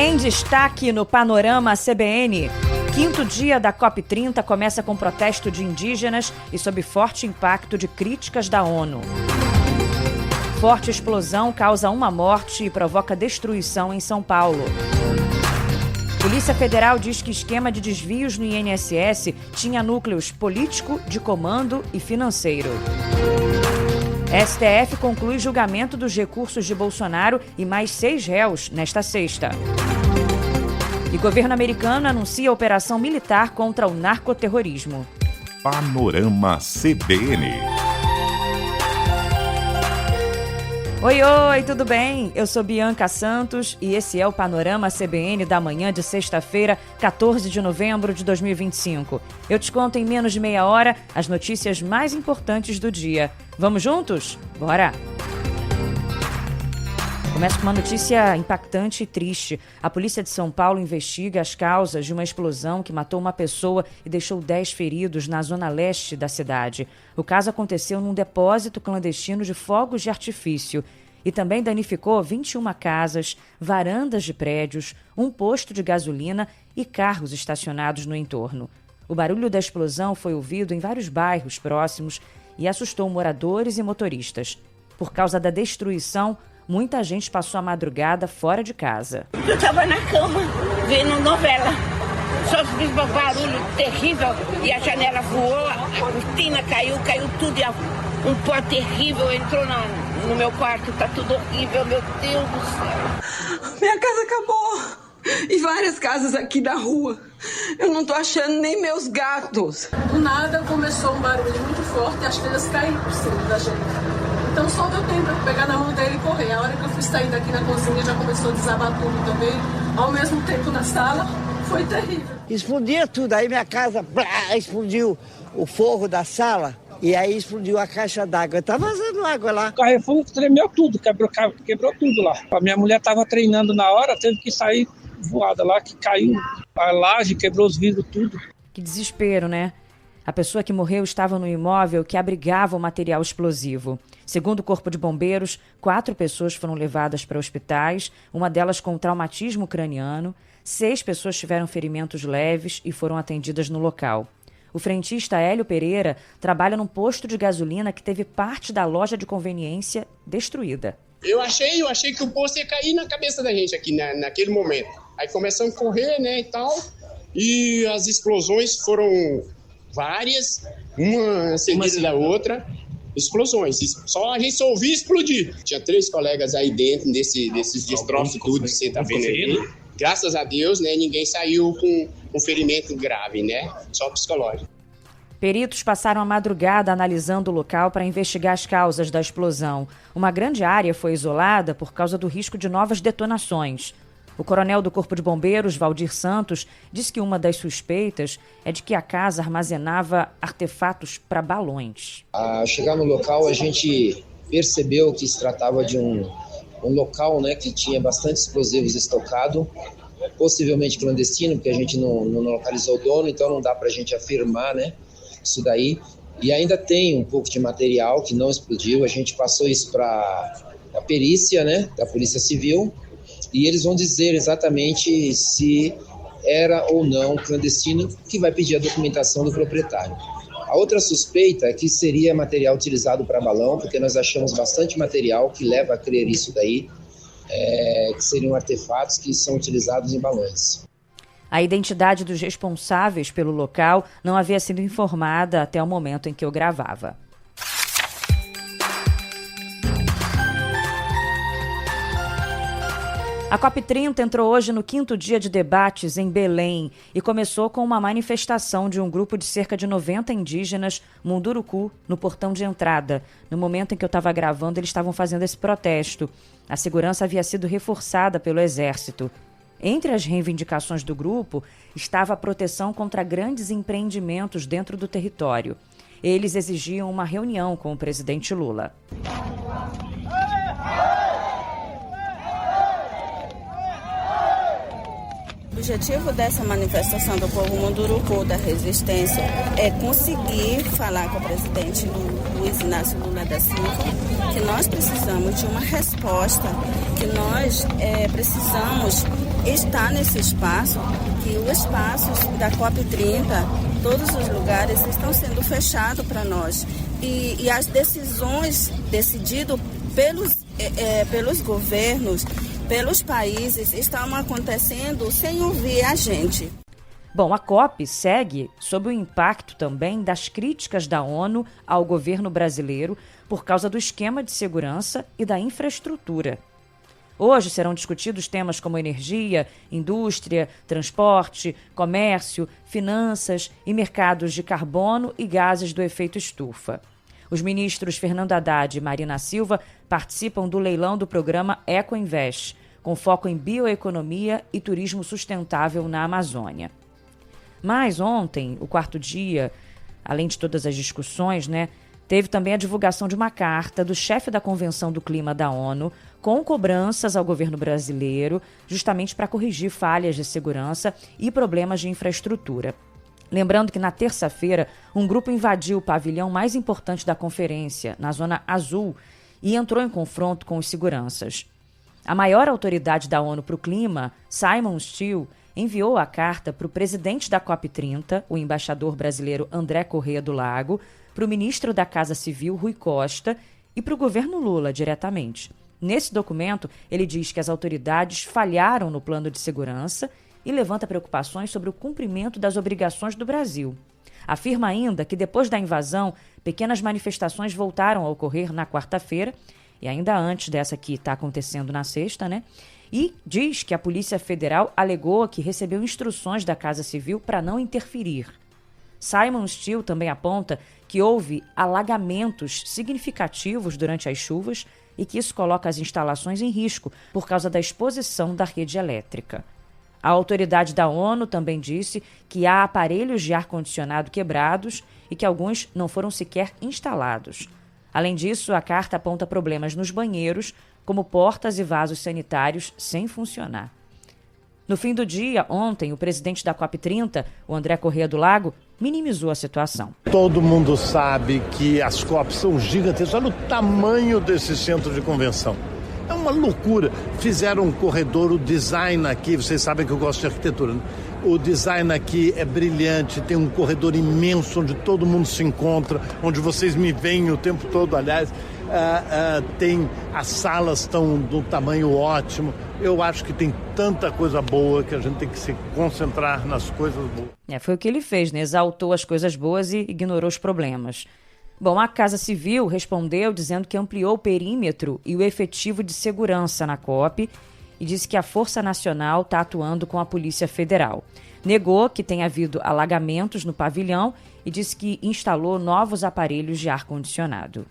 Em destaque no Panorama CBN, quinto dia da COP30 começa com protesto de indígenas e sob forte impacto de críticas da ONU. Forte explosão causa uma morte e provoca destruição em São Paulo. Polícia Federal diz que esquema de desvios no INSS tinha núcleos político, de comando e financeiro. STF conclui julgamento dos recursos de Bolsonaro e mais 6 réus nesta sexta. E governo americano anuncia operação militar contra o narcoterrorismo. Panorama CBN. Oi, tudo bem? Eu sou Bianca Santos e esse é o Panorama CBN da manhã de sexta-feira, 14 de novembro de 2025. Eu te conto em menos de meia hora as notícias mais importantes do dia. Vamos juntos? Bora! Começa com uma notícia impactante e triste. A polícia de São Paulo investiga as causas de uma explosão que matou uma pessoa e deixou 10 feridos na zona leste da cidade. O caso aconteceu num depósito clandestino de fogos de artifício e também danificou 21 casas, varandas de prédios, um posto de gasolina e carros estacionados no entorno. O barulho da explosão foi ouvido em vários bairros próximos e assustou moradores e motoristas. Por causa da destruição, muita gente passou a madrugada fora de casa. Eu estava na cama, vendo novela. Só vi um barulho terrível e a janela voou, a cortina caiu tudo. E um pó terrível entrou no meu quarto. Tá tudo horrível, meu Deus do céu. Minha casa acabou. E várias casas aqui da rua. Eu não tô achando nem meus gatos. Do nada começou um barulho muito forte e as telhas caíram por cima da gente. Então só deu tempo para pegar na mão dele e correr. A hora que eu fui sair daqui na cozinha já começou a desabar tudo também. Ao mesmo tempo na sala, foi terrível. Explodia tudo, aí minha casa explodiu o forro da sala e aí explodiu a caixa d'água. Tá vazando água lá. O Carrefour tremeu tudo, quebrou tudo lá. A minha mulher estava treinando na hora, teve que sair voada lá, que caiu a laje, quebrou os vidros, tudo. Que desespero, né? A pessoa que morreu estava no imóvel que abrigava o material explosivo. Segundo o Corpo de Bombeiros, 4 pessoas foram levadas para hospitais, uma delas com traumatismo craniano. 6 pessoas tiveram ferimentos leves e foram atendidas no local. O frentista Hélio Pereira trabalha num posto de gasolina que teve parte da loja de conveniência destruída. Eu achei que o posto ia cair na cabeça da gente aqui naquele momento. Aí começamos a correr, né, e tal, e as explosões foram várias, uma seguida da outra, explosões. A gente só ouvia explodir. Tinha 3 colegas aí dentro desses destroços tudo que você tá vendo aí. Graças a Deus, né, ninguém saiu com ferimento grave, né, só psicológico. Peritos passaram a madrugada analisando o local para investigar as causas da explosão. Uma grande área foi isolada por causa do risco de novas detonações. O coronel do Corpo de Bombeiros, Valdir Santos, disse que uma das suspeitas é de que a casa armazenava artefatos para balões. Ao chegar no local, a gente percebeu que se tratava de um local, né, que tinha bastante explosivos estocado, possivelmente clandestino, porque a gente não localizou o dono, então não dá para a gente afirmar, né, isso daí. E ainda tem um pouco de material que não explodiu, a gente passou isso para a perícia, né, da Polícia Civil, e eles vão dizer exatamente se era ou não clandestino, que vai pedir a documentação do proprietário. A outra suspeita é que seria material utilizado para balão, porque nós achamos bastante material que leva a crer isso daí, que seriam artefatos que são utilizados em balões. A identidade dos responsáveis pelo local não havia sido informada até o momento em que eu gravava. A COP30 entrou hoje no 5º dia de debates em Belém e começou com uma manifestação de um grupo de cerca de 90 indígenas Munduruku no portão de entrada. No momento em que eu estava gravando, eles estavam fazendo esse protesto. A segurança havia sido reforçada pelo Exército. Entre as reivindicações do grupo estava a proteção contra grandes empreendimentos dentro do território. Eles exigiam uma reunião com o presidente Lula. O objetivo dessa manifestação do povo Munduruku da resistência é conseguir falar com o presidente Luiz Inácio Lula da Silva que nós precisamos de uma resposta, que nós precisamos está nesse espaço, que os espaços da COP30, todos os lugares estão sendo fechados para nós. E as decisões decididas pelos governos, pelos países, estão acontecendo sem ouvir a gente. Bom, a COP segue sob o impacto também das críticas da ONU ao governo brasileiro por causa do esquema de segurança e da infraestrutura. Hoje serão discutidos temas como energia, indústria, transporte, comércio, finanças e mercados de carbono e gases do efeito estufa. Os ministros Fernando Haddad e Marina Silva participam do leilão do programa EcoInvest, com foco em bioeconomia e turismo sustentável na Amazônia. Mas ontem, o quarto dia, além de todas as discussões, teve também a divulgação de uma carta do chefe da Convenção do Clima da ONU, com cobranças ao governo brasileiro, justamente para corrigir falhas de segurança e problemas de infraestrutura. Lembrando que na terça-feira, um grupo invadiu o pavilhão mais importante da conferência, na Zona Azul, e entrou em confronto com os seguranças. A maior autoridade da ONU para o clima, Simon Stiell, enviou a carta para o presidente da COP30, o embaixador brasileiro André Corrêa do Lago, para o ministro da Casa Civil, Rui Costa, e para o governo Lula diretamente. Nesse documento, ele diz que as autoridades falharam no plano de segurança e levanta preocupações sobre o cumprimento das obrigações do Brasil. Afirma ainda que depois da invasão, pequenas manifestações voltaram a ocorrer na quarta-feira, e ainda antes dessa que está acontecendo na sexta, e diz que a Polícia Federal alegou que recebeu instruções da Casa Civil para não interferir. Simon Stiell também aponta que houve alagamentos significativos durante as chuvas e que isso coloca as instalações em risco por causa da exposição da rede elétrica. A autoridade da ONU também disse que há aparelhos de ar-condicionado quebrados e que alguns não foram sequer instalados. Além disso, a carta aponta problemas nos banheiros, como portas e vasos sanitários sem funcionar. No fim do dia, ontem, o presidente da COP30, o André Corrêa do Lago, minimizou a situação. Todo mundo sabe que as COPs são gigantescas. Olha o tamanho desse centro de convenção. É uma loucura. Fizeram um corredor, o design aqui, vocês sabem que eu gosto de arquitetura, O design aqui é brilhante, tem um corredor imenso onde todo mundo se encontra, onde vocês me veem o tempo todo, aliás. As salas estão do tamanho ótimo. Eu acho que tem tanta coisa boa que a gente tem que se concentrar nas coisas boas. Foi o que ele fez, exaltou as coisas boas e ignorou os problemas. Bom, a Casa Civil respondeu dizendo que ampliou o perímetro e o efetivo de segurança na COP e disse que a Força Nacional está atuando com a Polícia Federal. Negou que tenha havido alagamentos no pavilhão e disse que instalou novos aparelhos de ar-condicionado.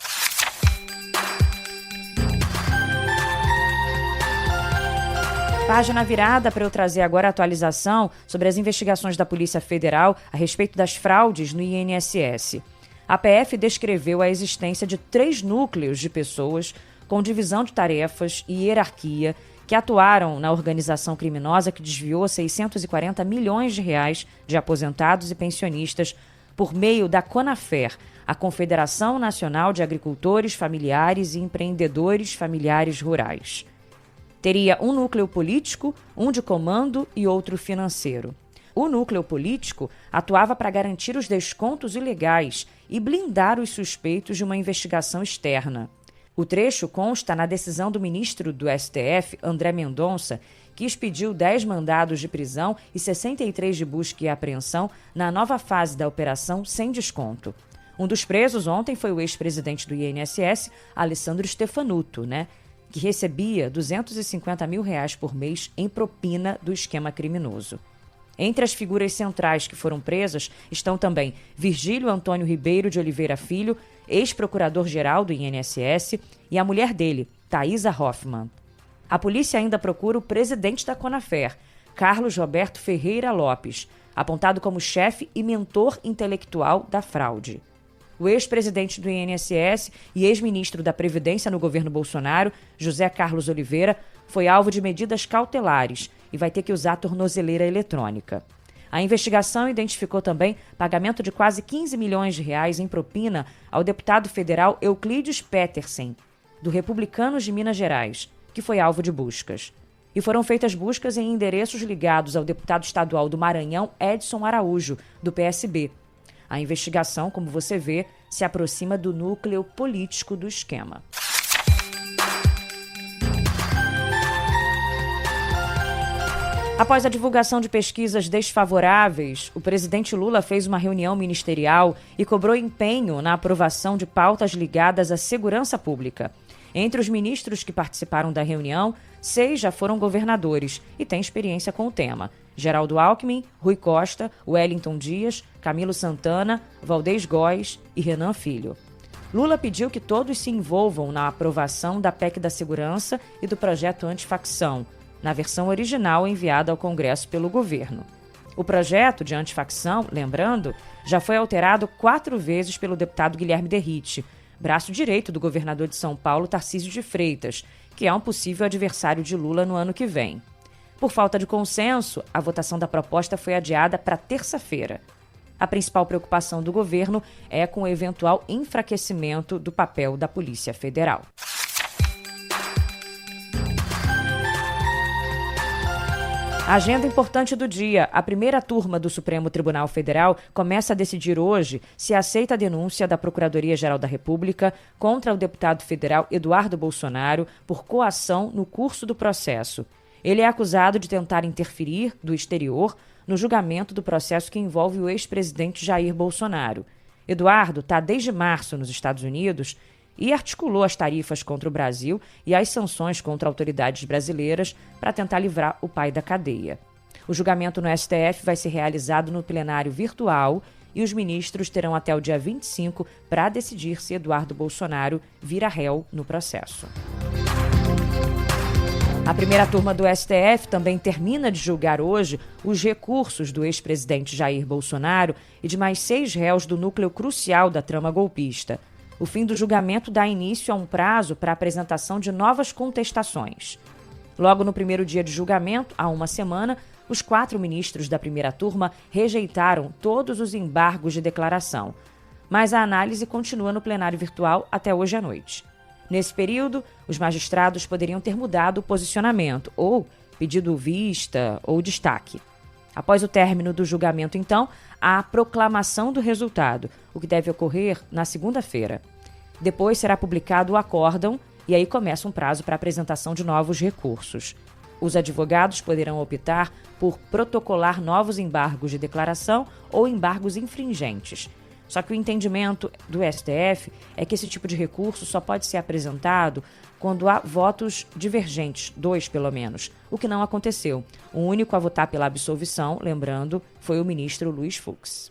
Página virada para eu trazer agora a atualização sobre as investigações da Polícia Federal a respeito das fraudes no INSS. A PF descreveu a existência de 3 núcleos de pessoas com divisão de tarefas e hierarquia que atuaram na organização criminosa que desviou 640 milhões de reais de aposentados e pensionistas por meio da CONAFER, a Confederação Nacional de Agricultores Familiares e Empreendedores Familiares Rurais. Teria um núcleo político, um de comando e outro financeiro. O núcleo político atuava para garantir os descontos ilegais e blindar os suspeitos de uma investigação externa. O trecho consta na decisão do ministro do STF, André Mendonça, que expediu 10 mandados de prisão e 63 de busca e apreensão na nova fase da operação sem desconto. Um dos presos ontem foi o ex-presidente do INSS, Alessandro Stefanuto, que recebia R$250 mil por mês em propina do esquema criminoso. Entre as figuras centrais que foram presas estão também Virgílio Antônio Ribeiro de Oliveira Filho, ex-procurador-geral do INSS, e a mulher dele, Thaisa Hoffmann. A polícia ainda procura o presidente da CONAFER, Carlos Roberto Ferreira Lopes, apontado como chefe e mentor intelectual da fraude. O ex-presidente do INSS e ex-ministro da Previdência no governo Bolsonaro, José Carlos Oliveira, foi alvo de medidas cautelares e vai ter que usar tornozeleira eletrônica. A investigação identificou também pagamento de quase 15 milhões de reais em propina ao deputado federal Euclides Petersen, do Republicanos de Minas Gerais, que foi alvo de buscas. E foram feitas buscas em endereços ligados ao deputado estadual do Maranhão, Edson Araújo, do PSB. A investigação, como você vê, se aproxima do núcleo político do esquema. Após a divulgação de pesquisas desfavoráveis, o presidente Lula fez uma reunião ministerial e cobrou empenho na aprovação de pautas ligadas à segurança pública. Entre os ministros que participaram da reunião, 6 já foram governadores e têm experiência com o tema: Geraldo Alckmin, Rui Costa, Wellington Dias, Camilo Santana, Valdez Góes e Renan Filho. Lula pediu que todos se envolvam na aprovação da PEC da Segurança e do projeto antifacção, na versão original enviada ao Congresso pelo governo. O projeto de antifacção, lembrando, já foi alterado 4 vezes pelo deputado Guilherme Derrite, braço direito do governador de São Paulo, Tarcísio de Freitas, que é um possível adversário de Lula no ano que vem. Por falta de consenso, a votação da proposta foi adiada para terça-feira. A principal preocupação do governo é com o eventual enfraquecimento do papel da Polícia Federal. Agenda importante do dia. A primeira turma do Supremo Tribunal Federal começa a decidir hoje se aceita a denúncia da Procuradoria-Geral da República contra o deputado federal Eduardo Bolsonaro por coação no curso do processo. Ele é acusado de tentar interferir do exterior no julgamento do processo que envolve o ex-presidente Jair Bolsonaro. Eduardo está desde março nos Estados Unidos e articulou as tarifas contra o Brasil e as sanções contra autoridades brasileiras para tentar livrar o pai da cadeia. O julgamento no STF vai ser realizado no plenário virtual e os ministros terão até o dia 25 para decidir se Eduardo Bolsonaro vira réu no processo. A primeira turma do STF também termina de julgar hoje os recursos do ex-presidente Jair Bolsonaro e de mais 6 réus do núcleo crucial da trama golpista. O fim do julgamento dá início a um prazo para a apresentação de novas contestações. Logo no primeiro dia de julgamento, há uma semana, os 4 ministros da primeira turma rejeitaram todos os embargos de declaração. Mas a análise continua no plenário virtual até hoje à noite. Nesse período, os magistrados poderiam ter mudado o posicionamento, ou pedido vista ou destaque. Após o término do julgamento, então, há a proclamação do resultado, o que deve ocorrer na segunda-feira. Depois será publicado o acórdão e aí começa um prazo para a apresentação de novos recursos. Os advogados poderão optar por protocolar novos embargos de declaração ou embargos infringentes. Só que o entendimento do STF é que esse tipo de recurso só pode ser apresentado quando há votos divergentes, 2 pelo menos, o que não aconteceu. O único a votar pela absolvição, lembrando, foi o ministro Luiz Fux.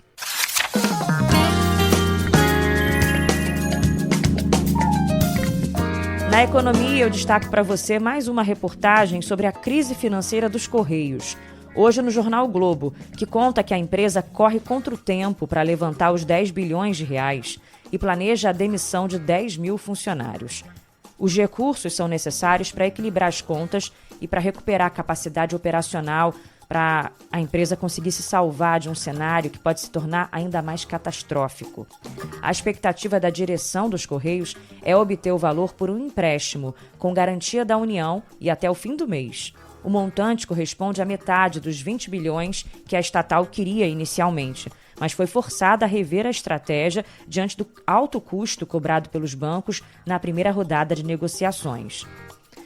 Na economia, eu destaco para você mais uma reportagem sobre a crise financeira dos Correios. Hoje no jornal o Globo, que conta que a empresa corre contra o tempo para levantar os 10 bilhões de reais e planeja a demissão de 10 mil funcionários. Os recursos são necessários para equilibrar as contas e para recuperar a capacidade operacional para a empresa conseguir se salvar de um cenário que pode se tornar ainda mais catastrófico. A expectativa da direção dos Correios é obter o valor por um empréstimo, com garantia da União e até o fim do mês. O montante corresponde à metade dos 20 bilhões que a estatal queria inicialmente, mas foi forçada a rever a estratégia diante do alto custo cobrado pelos bancos na primeira rodada de negociações.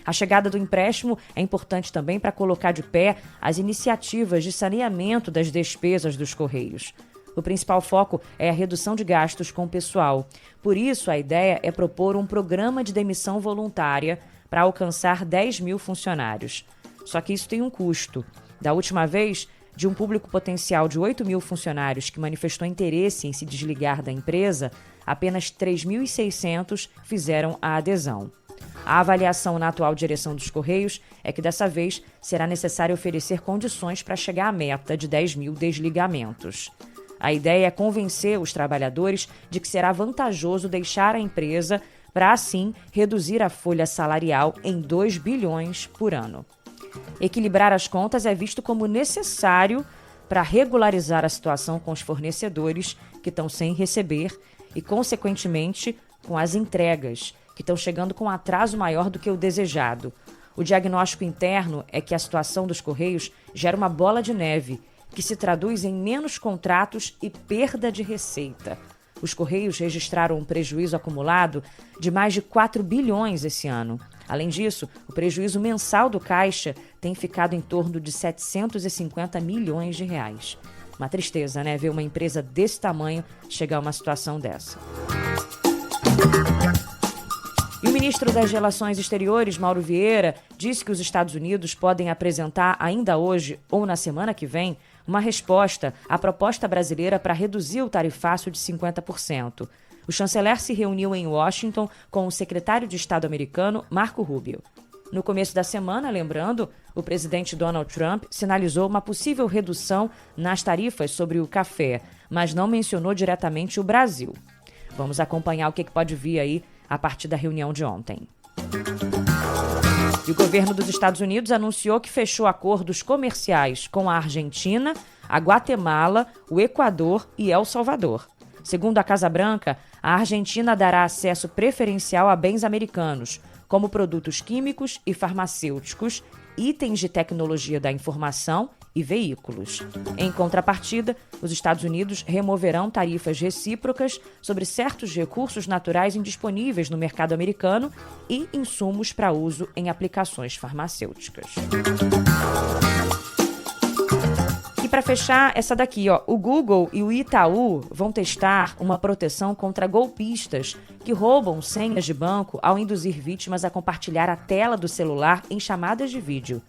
A chegada do empréstimo é importante também para colocar de pé as iniciativas de saneamento das despesas dos Correios. O principal foco é a redução de gastos com o pessoal. Por isso, a ideia é propor um programa de demissão voluntária para alcançar 10 mil funcionários. Só que isso tem um custo. Da última vez, de um público potencial de 8 mil funcionários que manifestou interesse em se desligar da empresa, apenas 3.600 fizeram a adesão. A avaliação na atual direção dos Correios é que dessa vez será necessário oferecer condições para chegar à meta de 10 mil desligamentos. A ideia é convencer os trabalhadores de que será vantajoso deixar a empresa para, assim, reduzir a folha salarial em 2 bilhões por ano. Equilibrar as contas é visto como necessário para regularizar a situação com os fornecedores que estão sem receber e, consequentemente, com as entregas, que estão chegando com atraso maior do que o desejado. O diagnóstico interno é que a situação dos Correios gera uma bola de neve, que se traduz em menos contratos e perda de receita. Os Correios registraram um prejuízo acumulado de mais de 4 bilhões esse ano. Além disso, o prejuízo mensal do Caixa tem ficado em torno de 750 milhões de reais. Uma tristeza, né? Ver uma empresa desse tamanho chegar a uma situação dessa. E o ministro das Relações Exteriores, Mauro Vieira, disse que os Estados Unidos podem apresentar ainda hoje ou na semana que vem uma resposta à proposta brasileira para reduzir o tarifácio de 50%. O chanceler se reuniu em Washington com o secretário de Estado americano, Marco Rubio. No começo da semana, lembrando, o presidente Donald Trump sinalizou uma possível redução nas tarifas sobre o café, mas não mencionou diretamente o Brasil. Vamos acompanhar o que pode vir aí a partir da reunião de ontem. E o governo dos Estados Unidos anunciou que fechou acordos comerciais com a Argentina, a Guatemala, o Equador e El Salvador. Segundo a Casa Branca, a Argentina dará acesso preferencial a bens americanos, como produtos químicos e farmacêuticos, itens de tecnologia da informação e veículos. Em contrapartida, os Estados Unidos removerão tarifas recíprocas sobre certos recursos naturais indisponíveis no mercado americano e insumos para uso em aplicações farmacêuticas. E para fechar, essa daqui, o Google e o Itaú vão testar uma proteção contra golpistas que roubam senhas de banco ao induzir vítimas a compartilhar a tela do celular em chamadas de vídeo.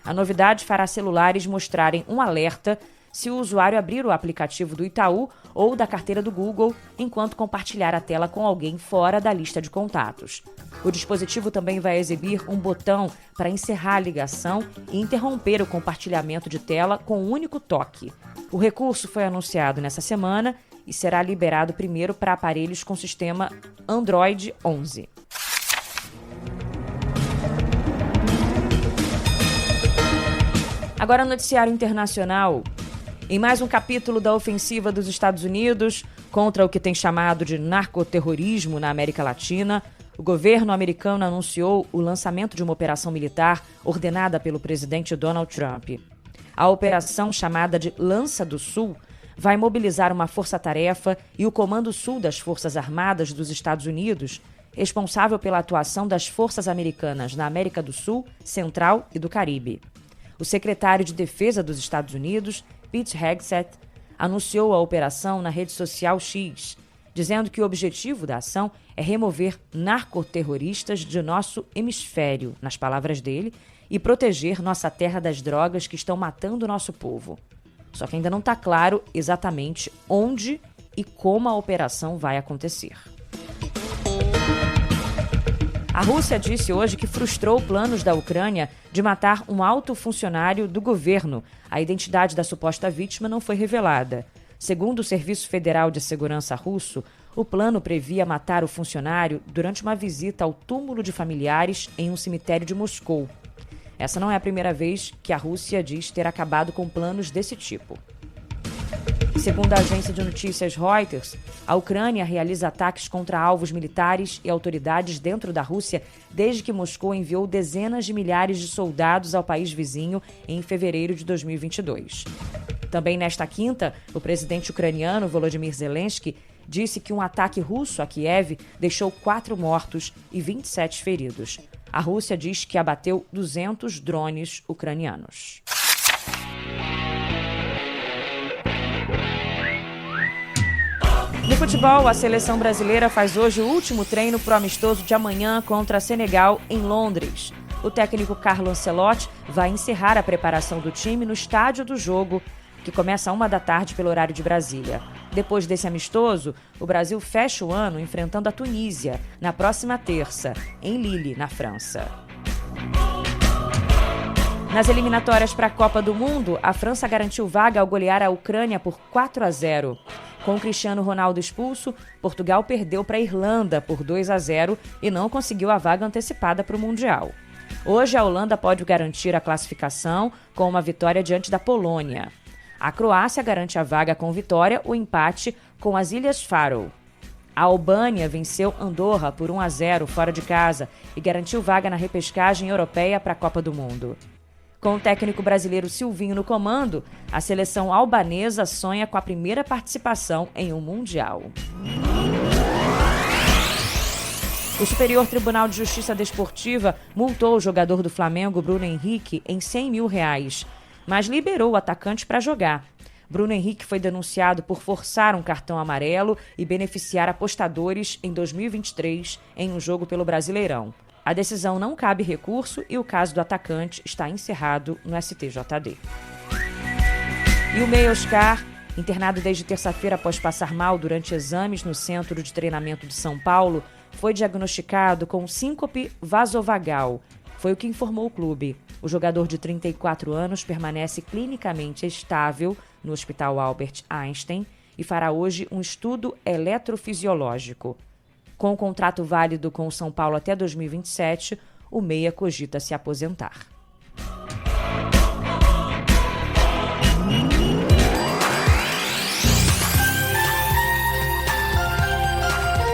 A novidade fará celulares mostrarem um alerta se o usuário abrir o aplicativo do Itaú ou da carteira do Google enquanto compartilhar a tela com alguém fora da lista de contatos. O dispositivo também vai exibir um botão para encerrar a ligação e interromper o compartilhamento de tela com um único toque. O recurso foi anunciado nessa semana e será liberado primeiro para aparelhos com sistema Android 11. Agora, noticiário internacional. Em mais um capítulo da ofensiva dos Estados Unidos contra o que tem chamado de narcoterrorismo na América Latina, o governo americano anunciou o lançamento de uma operação militar ordenada pelo presidente Donald Trump. A operação, chamada de Lança do Sul, vai mobilizar uma força-tarefa e o Comando Sul das Forças Armadas dos Estados Unidos, responsável pela atuação das forças americanas na América do Sul, Central e do Caribe. O secretário de Defesa dos Estados Unidos, Pete Hegseth, anunciou a operação na rede social X, dizendo que o objetivo da ação é remover narcoterroristas de nosso hemisfério, nas palavras dele, e proteger nossa terra das drogas que estão matando nosso povo. Só que ainda não está claro exatamente onde e como a operação vai acontecer. A Rússia disse hoje que frustrou planos da Ucrânia de matar um alto funcionário do governo. A identidade da suposta vítima não foi revelada. Segundo o Serviço Federal de Segurança russo, o plano previa matar o funcionário durante uma visita ao túmulo de familiares em um cemitério de Moscou. Essa não é a primeira vez que a Rússia diz ter acabado com planos desse tipo. Segundo a agência de notícias Reuters, a Ucrânia realiza ataques contra alvos militares e autoridades dentro da Rússia desde que Moscou enviou dezenas de milhares de soldados ao país vizinho em fevereiro de 2022. Também nesta quinta, o presidente ucraniano Volodymyr Zelensky disse que um ataque russo a Kiev deixou 4 mortos e 27 feridos. A Rússia diz que abateu 200 drones ucranianos. No futebol, a seleção brasileira faz hoje o último treino pro amistoso de amanhã contra Senegal em Londres. O técnico Carlo Ancelotti vai encerrar a preparação do time no estádio do jogo, que começa às 13h pelo horário de Brasília. Depois desse amistoso, o Brasil fecha o ano enfrentando a Tunísia, na próxima terça, em Lille, na França. Nas eliminatórias para a Copa do Mundo, a França garantiu vaga ao golear a Ucrânia por 4-0. Com Cristiano Ronaldo expulso, Portugal perdeu para a Irlanda por 2-0 e não conseguiu a vaga antecipada para o Mundial. Hoje, a Holanda pode garantir a classificação com uma vitória diante da Polônia. A Croácia garante a vaga com vitória ou empate com as Ilhas Faroe. A Albânia venceu Andorra por 1-0 fora de casa e garantiu vaga na repescagem europeia para a Copa do Mundo. Com o técnico brasileiro Silvinho no comando, a seleção albanesa sonha com a primeira participação em um Mundial. O Superior Tribunal de Justiça Desportiva multou o jogador do Flamengo, Bruno Henrique, em R$100 mil, mas liberou o atacante para jogar. Bruno Henrique foi denunciado por forçar um cartão amarelo e beneficiar apostadores em 2023 em um jogo pelo Brasileirão. A decisão não cabe recurso e o caso do atacante está encerrado no STJD. E o meia Oscar, internado desde terça-feira após passar mal durante exames no Centro de Treinamento de São Paulo, foi diagnosticado com síncope vasovagal. Foi o que informou o clube. O jogador de 34 anos permanece clinicamente estável no Hospital Albert Einstein e fará hoje um estudo eletrofisiológico. Com o contrato válido com o São Paulo até 2027, o meia cogita se aposentar.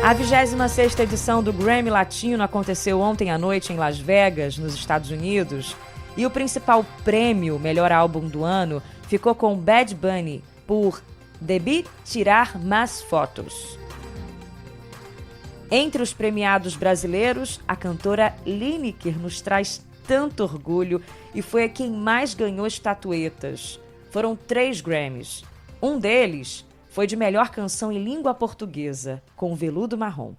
A 26ª edição do Grammy Latino aconteceu ontem à noite em Las Vegas, nos Estados Unidos, e o principal prêmio, melhor álbum do ano, ficou com Bad Bunny por Debí Tirar Más Fotos. Entre os premiados brasileiros, a cantora Lineker nos traz tanto orgulho e foi a quem mais ganhou estatuetas. Foram 3 Grammys. Um deles foi de melhor canção em língua portuguesa, com Veludo Marrom.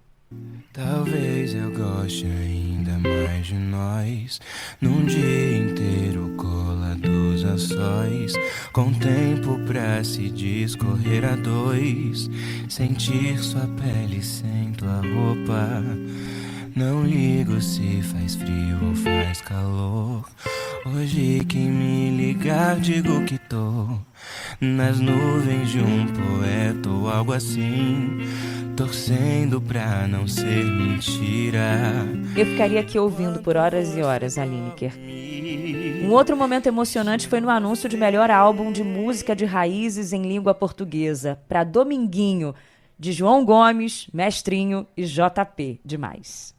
Talvez eu goste ainda mais de nós, num dia inteiro colados a sós, com tempo pra se discorrer a dois, sentir sua pele sem tua roupa. Não ligo se faz frio ou faz calor, hoje que me ligar digo que tô nas nuvens de um poeta ou algo assim, torcendo pra não ser mentira. Eu ficaria aqui ouvindo por horas e horas a Lineker. Um outro momento emocionante foi no anúncio de melhor álbum de música de raízes em língua portuguesa, para Dominguinho, de João Gomes, Mestrinho e JP. Demais.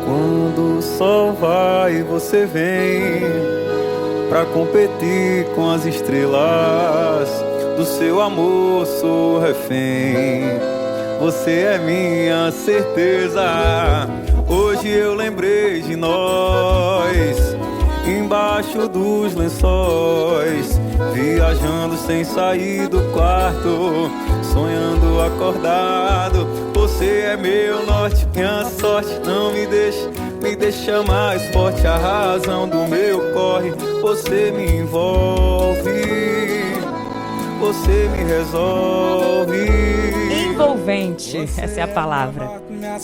Quando o sol vai, você vem pra competir com as estrelas. Do seu amor sou refém, você é minha certeza. Hoje eu lembrei de nós, embaixo dos lençóis, viajando sem sair do quarto, sonhando acordado. Você é meu norte, minha sorte, não me deixa mais forte. A razão do meu corre, você me envolve, você me resolve. Envolvente, essa é a palavra.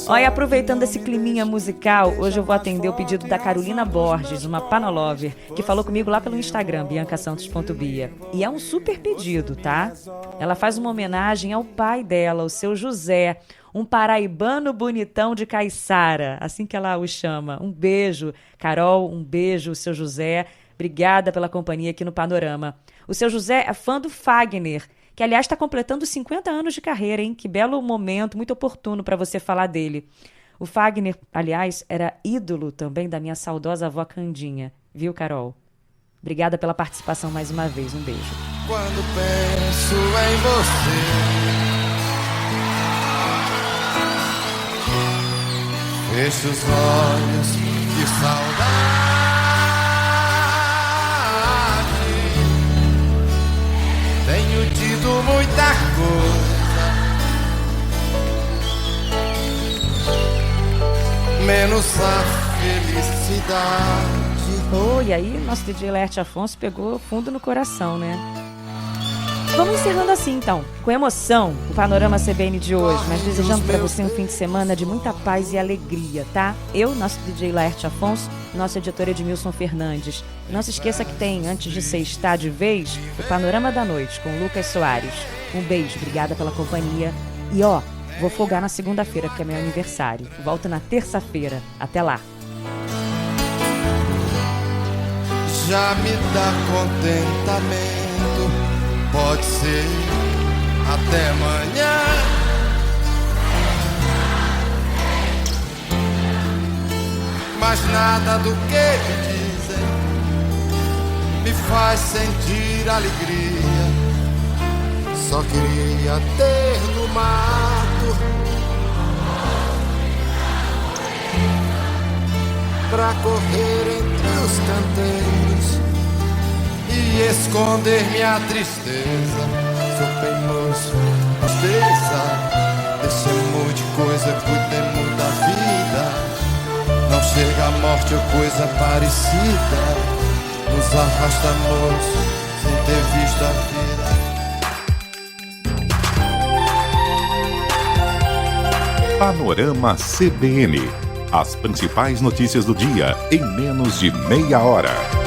Olha, aproveitando esse climinha musical, hoje eu vou atender o pedido da Carolina Borges, uma panolover, que falou comigo lá pelo Instagram, biancasantos.bia. E é um super pedido, tá? Ela faz uma homenagem ao pai dela, o seu José, um paraibano bonitão de Caiçara, assim que ela o chama. Um beijo, Carol, um beijo, seu José. Obrigada pela companhia aqui no Panorama. O seu José é fã do Fagner, que, aliás, está completando 50 anos de carreira, hein? Que belo momento, muito oportuno para você falar dele. O Fagner, aliás, era ídolo também da minha saudosa avó Candinha. Viu, Carol? Obrigada pela participação mais uma vez. Um beijo. Quando penso em você, fecho os olhos de saudade. Tenho tido muita coisa, menos a felicidade. E aí, nosso DJ Laerte Afonso pegou fundo no coração, né? Vamos encerrando assim, então, com emoção, o Panorama CBN de hoje, mas desejando para você um fim de semana de muita paz e alegria, tá? Eu, nosso DJ Laerte Afonso, nosso editor Edmilson Fernandes. Não se esqueça que tem, antes de sextar de vez, o Panorama da Noite, com Lucas Soares. Um beijo, obrigada pela companhia. E Vou folgar na segunda-feira, que é meu aniversário. Volto na terça-feira. Até lá. Já me dá contentamento, pode ser até amanhã. Mas nada do que me dizem me faz sentir alegria. Só queria ter no mato pra correr entre os canteiros e esconder minha tristeza. Sou teimoso, tristeza, deixemos de coisa, cuidemos da vida. Não chega a morte ou coisa parecida, nos arrastamos sem ter visto a vida. Panorama CBN. As principais notícias do dia em menos de meia hora.